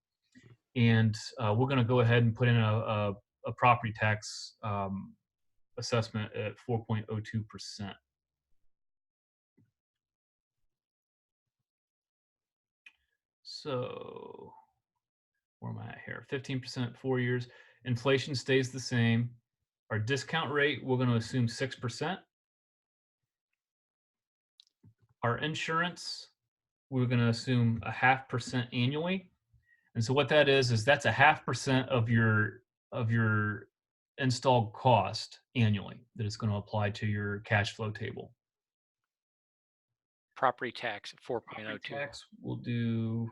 [SPEAKER 2] And we're going to go ahead and put in a property tax assessment at 4.02%. So where am I at here? 15%, 4 years. Inflation stays the same. Our discount rate, we're going to assume 6%. Our insurance, we're going to assume 0.5% annually. And so what that is that's 0.5% of your installed cost annually that is going to apply to your cash flow table.
[SPEAKER 1] Property tax at 4.02.
[SPEAKER 2] Tax, we'll do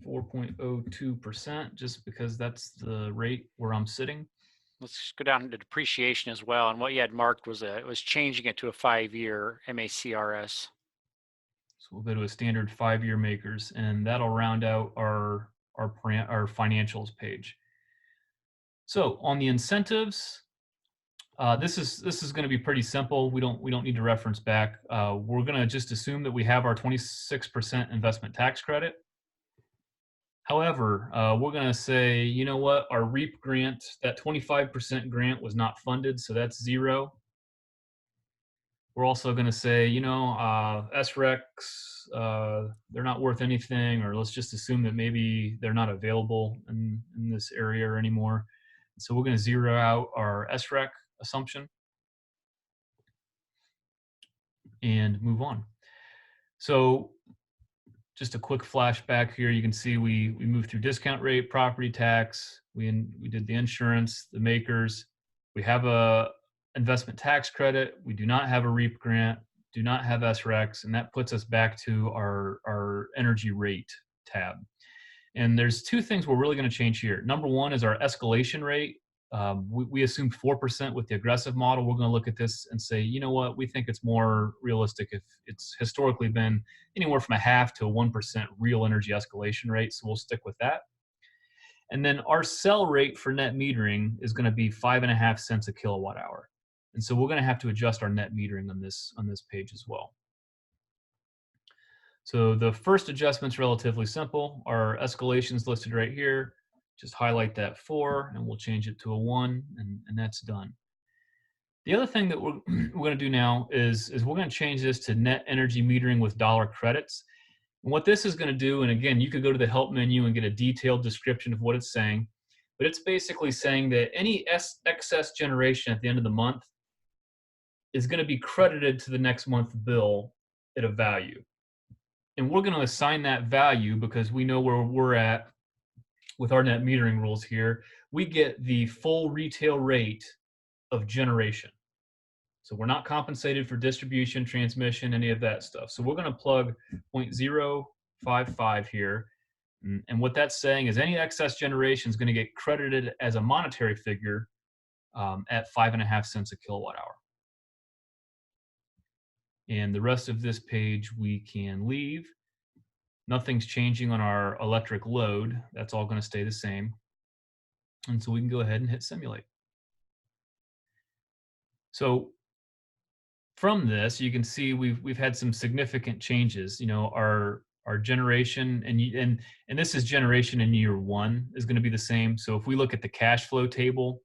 [SPEAKER 2] 4.02% just because that's the rate where I'm sitting.
[SPEAKER 1] Let's go down to depreciation as well. And what you had marked was changing it to a 5-year MACRS.
[SPEAKER 2] So we'll go to a standard 5-year makers, and that'll round out our financials page. So on the incentives, this is going to be pretty simple. We don't need to reference back. We're going to just assume that we have our 26% investment tax credit. However, we're going to say, you know what, our REAP grant, that 25% grant was not funded, so that's 0. We're also going to say, SRECs, they're not worth anything, or let's just assume that maybe they're not available in this area anymore. So we're going to 0 out our SREC assumption and move on. So just a quick flashback here. You can see we moved through discount rate, property tax. We did the insurance, the makers. We have a investment tax credit. We do not have a REAP grant, do not have SRECs, and that puts us back to our energy rate tab. And there's 2 things we're really going to change here. Number 1 is our escalation rate. We assumed 4% with the aggressive model. We're going to look at this and say, you know what, we think it's more realistic if it's historically been anywhere from 0.5 to 1% real energy escalation rate. So we'll stick with that. And then our sell rate for net metering is going to be 5.5 cents a kilowatt hour. And so we're going to have to adjust our net metering on this page as well. So the first adjustment's relatively simple. Our escalation's listed right here. Just highlight that 4 and we'll change it to a 1, and that's done. The other thing that we're going to do now is we're going to change this to net energy metering with dollar credits. And what this is going to do, and again, you could go to the help menu and get a detailed description of what it's saying, but it's basically saying that any excess generation at the end of the month is going to be credited to the next month's bill at a value. And we're going to assign that value because we know where we're at with our net metering rules here. We get the full retail rate of generation. So we're not compensated for distribution, transmission, any of that stuff. So we're going to plug 0.055 here. And what that's saying is any excess generation is going to get credited as a monetary figure at 5.5 cents a kilowatt hour. And the rest of this page we can leave. Nothing's changing on our electric load. That's all going to stay the same. And so we can go ahead and hit simulate. So from this, you can see we've had some significant changes. You know, our generation and this is generation in year one is going to be the same. So if we look at the cash flow table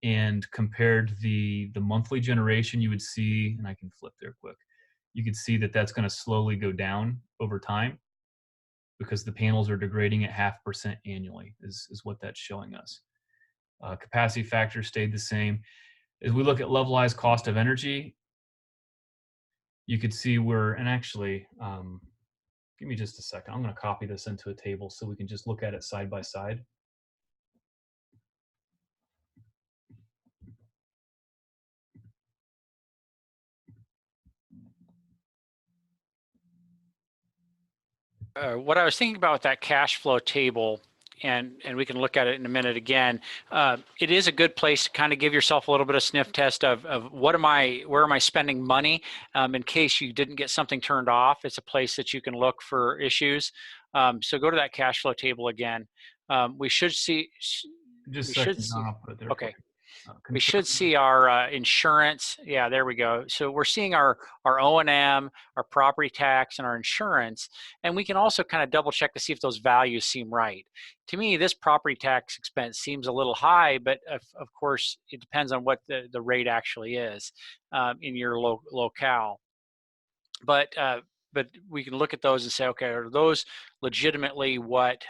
[SPEAKER 2] and compared the monthly generation, you would see, and I can flip there quick, you could see that that's going to slowly go down over time because the panels are degrading at 0.5% annually is what that's showing us. Capacity factor stayed the same. As we look at levelized cost of energy, you could see and actually, give me just a second. I'm going to copy this into a table so we can just look at it side by side.
[SPEAKER 1] What I was thinking about with that cash flow table, and we can look at it in a minute again, it is a good place to kind of give yourself a little bit of sniff test of where am I spending money, in case you didn't get something turned off. It's a place that you can look for issues. So go to that cash flow table again. We should see.
[SPEAKER 2] Just
[SPEAKER 1] We
[SPEAKER 2] a
[SPEAKER 1] should
[SPEAKER 2] second,
[SPEAKER 1] see.
[SPEAKER 2] John, I'll put it there for
[SPEAKER 1] Okay.
[SPEAKER 2] you.
[SPEAKER 1] We should see our insurance. Yeah, there we go. So we're seeing our O&M, our property tax, and our insurance. And we can also kind of double check to see if those values seem right. To me, this property tax expense seems a little high, but of course, it depends on what the rate actually is in your locale. But we can look at those and say, okay, are those legitimately what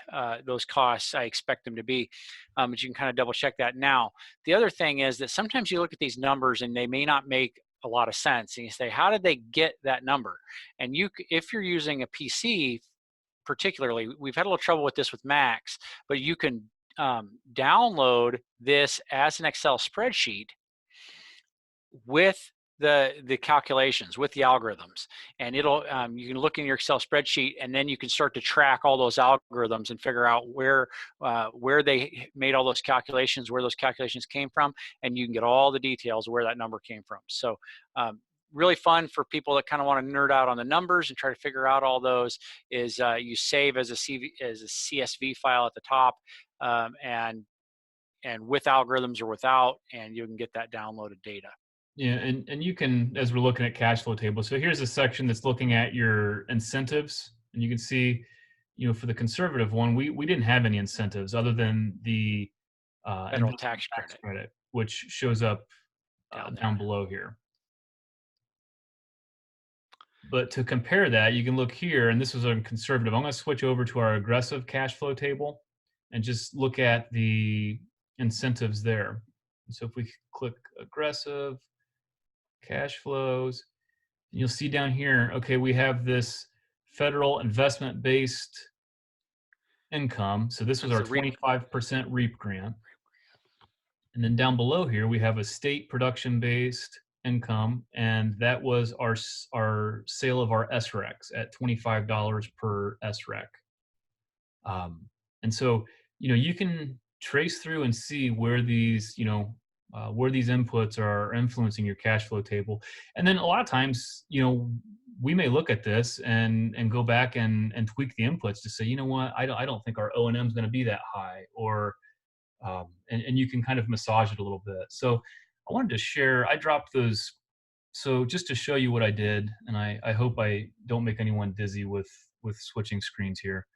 [SPEAKER 1] those costs I expect them to be? But you can kind of double check that. Now, the other thing is that sometimes you look at these numbers and they may not make a lot of sense. And you say, how did they get that number? And if you're using a PC, particularly, we've had a little trouble with this with Macs, but you can download this as an Excel spreadsheet with the calculations, with the algorithms, and it'll you can look in your Excel spreadsheet, and then you can start to track all those algorithms and figure out where they made all those calculations, where those calculations came from, and you can get all the details of where that number came from. So really fun for people that kind of want to nerd out on the numbers and try to figure out all those. Is you save as a CSV file at the top, and with algorithms or without, and you can get that downloaded data.
[SPEAKER 2] Yeah, and you can, as we're looking at cash flow tables, so here's a section that's looking at your incentives, and you can see, you know, for the conservative one, we didn't have any incentives other than the
[SPEAKER 1] Federal
[SPEAKER 2] investment
[SPEAKER 1] tax
[SPEAKER 2] tax
[SPEAKER 1] credit
[SPEAKER 2] credit, which shows up down below here. But to compare that, you can look here, and this was a conservative. I'm going to switch over to our aggressive cash flow table and just look at the incentives there. So if we click aggressive, cash flows, you'll see down here, okay, we have this federal investment-based income. So this was our 25% REAP grant. And then down below here, we have a state production-based income, and that was our sale of our SRECs at $25 per SREC. And so, you know, you can trace through and see where these, where these inputs are influencing your cash flow table. And then a lot of times, you know, we may look at this and go back and tweak the inputs to say, you know what, I don't think our O&M is going to be that high, or and you can kind of massage it a little bit. So I wanted to share, I dropped those. So just to show you what I did, and I hope I don't make anyone dizzy with switching screens here.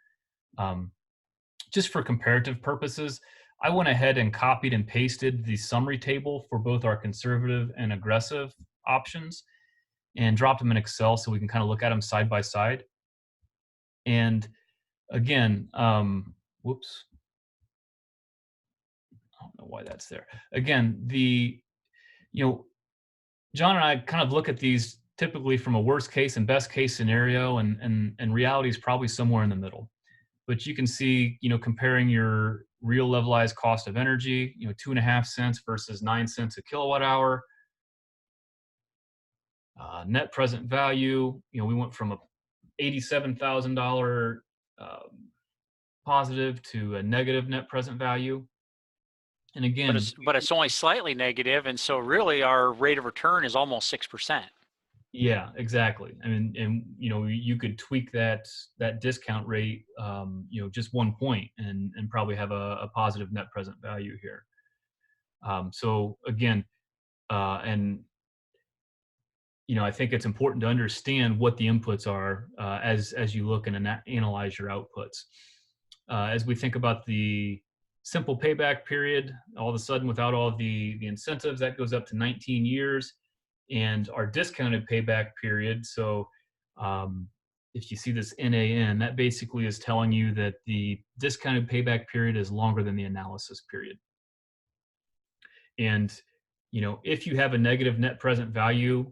[SPEAKER 2] Just for comparative purposes, I went ahead and copied and pasted the summary table for both our conservative and aggressive options and dropped them in Excel so we can kind of look at them side by side. And again, whoops. I don't know why that's there. Again, John and I kind of look at these typically from a worst case and best case scenario, and reality is probably somewhere in the middle. But you can see, you know, comparing your real levelized cost of energy, you know, 2.5 cents versus 9 cents a kilowatt hour. Net present value, you know, we went from a $87,000 positive to a negative net present value. And again,
[SPEAKER 1] but it's only slightly negative, and so really our rate of return is almost 6%.
[SPEAKER 2] Yeah, exactly. I mean, and you could tweak that discount rate, just 1 point, and probably have a positive net present value here. So again, and I think it's important to understand what the inputs are as you look and analyze your outputs. As we think about the simple payback period, all of a sudden, without all the incentives, that goes up to 19 years, and our discounted payback period. So, if you see this NAN, that basically is telling you that the discounted payback period is longer than the analysis period. And if you have a negative net present value,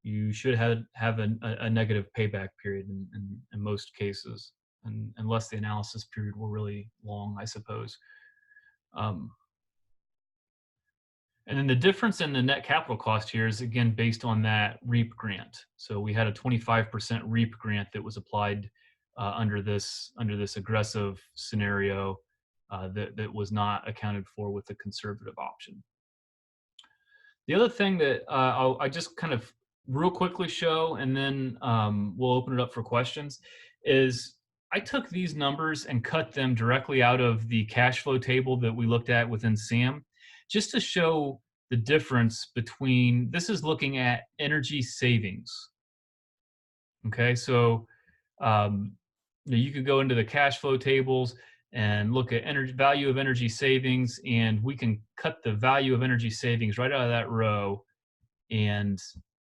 [SPEAKER 2] you should have a negative payback period in most cases, and unless the analysis period were really long, I suppose. Um, and then the difference in the net capital cost here is again based on that REAP grant. So we had a 25% REAP grant that was applied under this aggressive scenario that was not accounted for with the conservative option. The other thing that I just kind of real quickly show, and then we'll open it up for questions, is I took these numbers and cut them directly out of the cash flow table that we looked at within SAM, just to show the difference between, this is looking at energy savings. Okay, so you could go into the cash flow tables and look at energy value of energy savings, and we can cut the value of energy savings right out of that row. And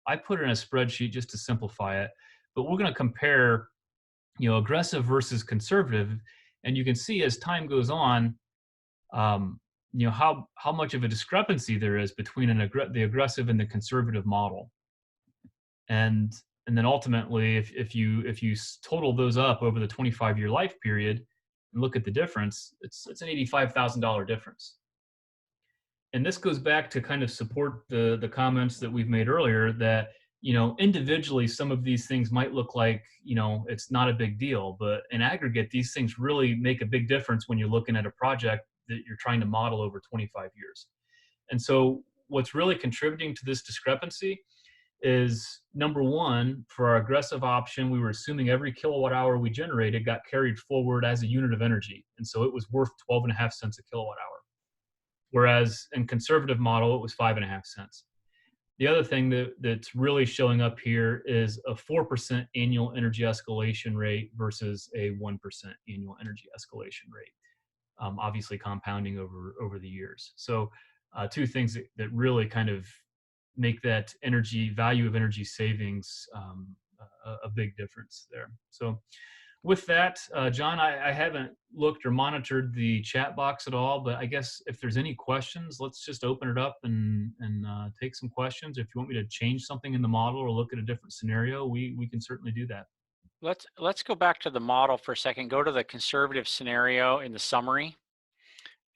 [SPEAKER 2] I put it in a spreadsheet just to simplify it, but we're going to compare aggressive versus conservative, and you can see as time goes on how much of a discrepancy there is between the aggressive and the conservative model. And then ultimately, if you total those up over the 25-year life period and look at the difference, it's an $85,000 difference. And this goes back to kind of support the comments that we've made earlier, that individually some of these things might look like it's not a big deal, but in aggregate these things really make a big difference when you're looking at a project that you're trying to model over 25 years. And so what's really contributing to this discrepancy is, number one, for our aggressive option, we were assuming every kilowatt hour we generated got carried forward as a unit of energy. And so it was worth 12.5 cents a kilowatt hour. Whereas in conservative model, it was 5.5 cents. The other thing that's really showing up here is a 4% annual energy escalation rate versus a 1% annual energy escalation rate, obviously compounding over the years. So two things that really kind of make that value of energy savings a big difference there. So with that, John, I haven't looked or monitored the chat box at all, but I guess if there's any questions, let's just open it up and take some questions. If you want me to change something in the model or look at a different scenario, we can certainly do that.
[SPEAKER 1] Let's go back to the model for a second. Go to the conservative scenario in the summary,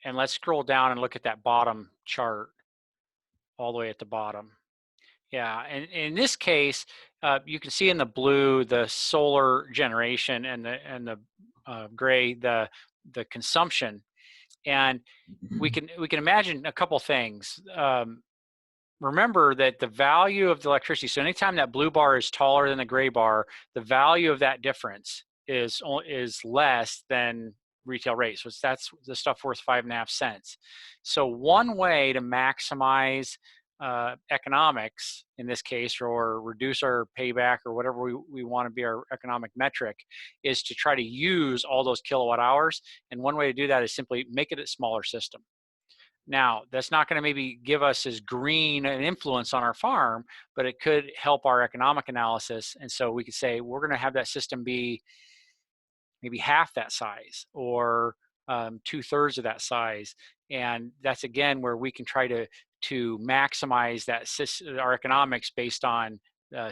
[SPEAKER 1] and let's scroll down and look at that bottom chart all the way at the bottom. Yeah, and in this case, you can see in the blue the solar generation, and the gray the consumption, and we can imagine a couple things. Remember that the value of the electricity. So anytime that blue bar is taller than the gray bar, the value of that difference is less than retail rate. So that's the stuff worth 5.5 cents. So one way to maximize economics in this case, or reduce our payback, or whatever we want to be our economic metric, is to try to use all those kilowatt hours. And one way to do that is simply make it a smaller system. Now, that's not going to maybe give us as green an influence on our farm, but it could help our economic analysis. And so we could say we're going to have that system be maybe half that size, or 2/3 of that size. And that's again where we can try to maximize that our economics based on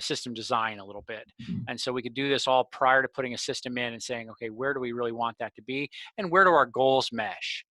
[SPEAKER 1] system design a little bit. And so we could do this all prior to putting a system in and saying, okay, where do we really want that to be, and where do our goals mesh?